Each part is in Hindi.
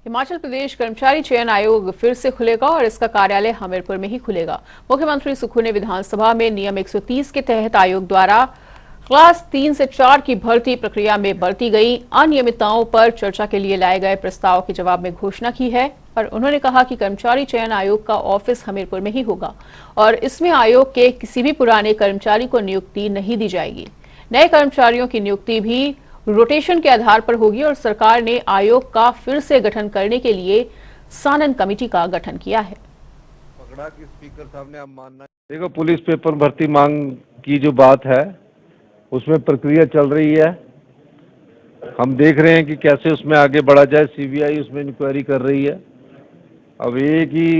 हिमाचल प्रदेश कर्मचारी चयन आयोग फिर से खुलेगा और इसका कार्यालय हमीरपुर में ही खुलेगा। मुख्यमंत्री सुक्खू ने विधानसभा में नियम 130 के तहत आयोग द्वारा क्लास 3 से 4 की भर्ती प्रक्रिया में बरती गई अनियमितताओं पर चर्चा के लिए लाए गए प्रस्ताव के जवाब में घोषणा की है। और उन्होंने कहा कि कर्मचारी चयन आयोग का ऑफिस हमीरपुर में ही होगा और इसमें आयोग के किसी भी पुराने कर्मचारी को नियुक्ति नहीं दी जाएगी। नए कर्मचारियों की नियुक्ति भी रोटेशन के आधार पर होगी और सरकार ने आयोग का फिर से गठन करने के लिए सानन कमेटी का गठन किया है। पकड़ा कि स्पीकर साहब ने अब मानना। देखो, पुलिस पेपर भर्ती मांग की जो बात है उसमें प्रक्रिया चल रही है। हम देख रहे हैं कि कैसे उसमें आगे बढ़ा जाए। सीबीआई उसमें इंक्वायरी कर रही है। अब एक ही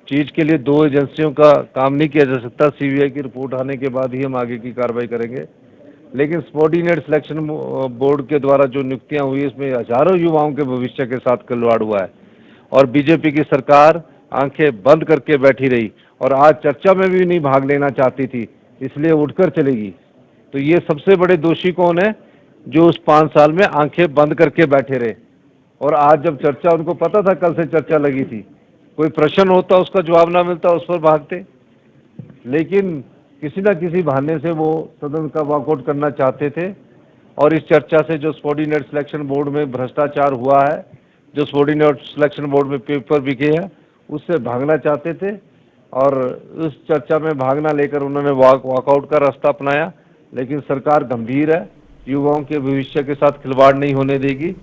चीज के लिए दो एजेंसियों का काम नहीं किया जा सकता। सीबीआई की रिपोर्ट आने के बाद ही हम आगे की कार्रवाई करेंगे। लेकिन सबॉर्डिनेट सिलेक्शन बोर्ड के द्वारा जो नियुक्तियां हुई इसमें हजारों युवाओं के भविष्य के साथ खिलवाड़ हुआ है और बीजेपी की सरकार आंखें बंद करके बैठी रही और आज चर्चा में भी नहीं भाग लेना चाहती थी, इसलिए उठकर चलेगी। तो ये सबसे बड़े दोषी कौन है? जो उस 5 साल में आंखें बंद करके बैठे रहे और आज जब चर्चा, उनको पता था कल से चर्चा लगी थी, कोई प्रश्न होता उसका जवाब ना मिलता उस पर भागते। लेकिन किसी न किसी बहाने से वो सदन का वॉकआउट करना चाहते थे और इस चर्चा से जो सबॉर्डिनेट सिलेक्शन बोर्ड में भ्रष्टाचार हुआ है, जो सबॉर्डिनेट सिलेक्शन बोर्ड में पेपर बिके हैं, उससे भागना चाहते थे और उस चर्चा में भागना लेकर उन्होंने वॉकआउट का रास्ता अपनाया। लेकिन सरकार गंभीर है, युवाओं के भविष्य के साथ खिलवाड़ नहीं होने देगी।